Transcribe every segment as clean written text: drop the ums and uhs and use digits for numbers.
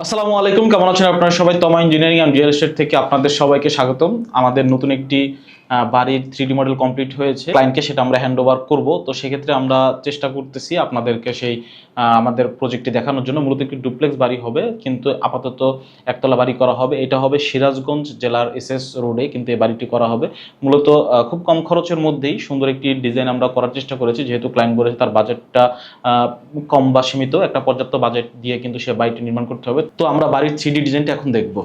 আসসালামু আলাইকুম, কেমন আছেন আপনারা সবাই? তমা ইঞ্জিনিয়ারিং অ্যান্ড রিয়েল এস্টেট থেকে আপনাদের সবাইকে স্বাগতম। আমাদের নতুন একটি বাড়ির 3D মডেল কমপ্লিট হয়েছে। ক্লায়েন্টকে সেটা আমরা হ্যান্ড ওভার করবো। তো সেক্ষেত্রে আমরা চেষ্টা করতেছি আপনাদেরকে সেই আমাদের প্রজেক্টটি দেখানোর জন্য। মূলত একটি ডুপ্লেক্স বাড়ি হবে, কিন্তু আপাতত একতলা বাড়ি করা হবে। এটা হবে সিরাজগঞ্জ জেলার এসএস রোডে কিন্তু এই বাড়িটি করা হবে। মূলত খুব কম খরচের মধ্যেই সুন্দর একটি ডিজাইন আমরা করার চেষ্টা করেছি, যেহেতু ক্লায়েন্ট বলেছে তার বাজেটটা কম বা সীমিত, একটা পর্যাপ্ত বাজেট দিয়ে কিন্তু সে বাড়িটি নির্মাণ করতে হবে। তো আমরা বাড়ির 3D ডিজাইনটা এখন দেখব।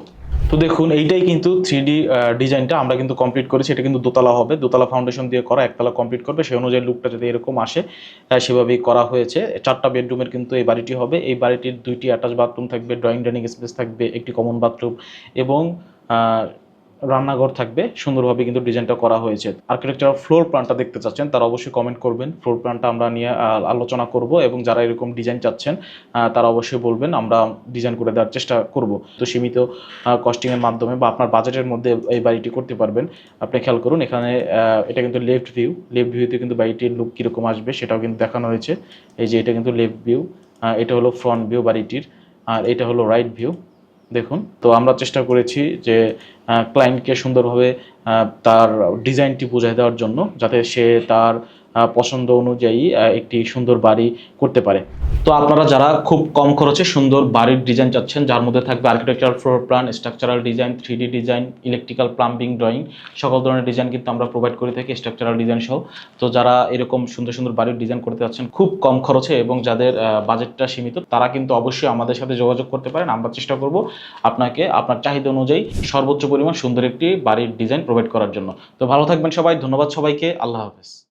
তো দেখুন, এইটাই কিন্তু 3D ডিজাইনটা আমরা কিন্তু কমপ্লিট করেছি। এটা কিন্তু দোতলা হবে, দোতলা ফাউন্ডেশন দিয়ে করা, একতলা কমপ্লিট করবে, সেই অনুযায়ী লুকটা যদি এরকম আসে সেভাবেই করা হয়েছে। 4টা বেডরুমের কিন্তু এই বাড়িটি হবে। এই বাড়িটির 2টি অ্যাটাচ বাথরুম থাকবে, ড্রয়িং ডাইনিং স্পেস থাকবে, একটি কমন বাথরুম এবং রান্নাঘর থাকবে। সুন্দরভাবে কিন্তু ডিজাইনটা করা হয়েছে। আর্কিটেকচার ফ্লোর প্ল্যানটা দেখতে চাচ্ছেন তারা অবশ্যই কমেন্ট করবেন। ফ্লোর প্ল্যানটা আমরা নিয়ে আলোচনা করব, এবং যারা এরকম ডিজাইন চাচ্ছেন তারা অবশ্যই বলবেন, আমরা ডিজাইন করে দেওয়ার চেষ্টা করব। তো সীমিত কস্টিংয়ের মাধ্যমে বা আপনার বাজেটের মধ্যে এই বাড়িটি করতে পারবেন। আপনি খেয়াল করুন, এখানে এটা কিন্তু লেফট ভিউতে কিন্তু বাড়িটির লুক কীরকম আসবে সেটাও কিন্তু দেখানো হয়েছে। এই যে এটা কিন্তু লেফট ভিউ, এটা হলো ফ্রন্ট ভিউ বাড়িটির, আর এটা হলো রাইট ভিউ। দেখুন, তো আমরা চেষ্টা করেছি যে ক্লায়েন্টকে সুন্দরভাবে তার ডিজাইনটি বুঝিয়ে দেওয়ার জন্য, যাতে সে তার পছন্দ অনুযায়ী একটি সুন্দর বাড়ি করতে পারে। তো আপনারা যারা খুব কম খরচে সুন্দর বাড়ির ডিজাইন চাচ্ছেন, যার মধ্যে থাকবে architectural floor plan, structural design, 3D design, electrical, plumbing, drawing, সকল ধরনের ডিজাইন কিন্তু আমরা প্রোভাইড করে থাকি, স্ট্রাকচারাল ডিজাইন সহ। তো যারা এরকম সুন্দর সুন্দর বাড়ির ডিজাইন করতে যাচ্ছেন খুব কম খরচে এবং যাদের বাজেটটা সীমিত, তারা কিন্তু অবশ্যই আমাদের সাথে যোগাযোগ করতে পারেন। আমরা চেষ্টা করব আপনাকে আপনার চাহিদা অনুযায়ী সর্বোচ্চ পরিমাণ সুন্দর একটি বাড়ির ডিজাইন প্রোভাইড করার জন্য। তো ভালো থাকবেন সবাই, ধন্যবাদ সবাইকে, আল্লাহ হাফেজ।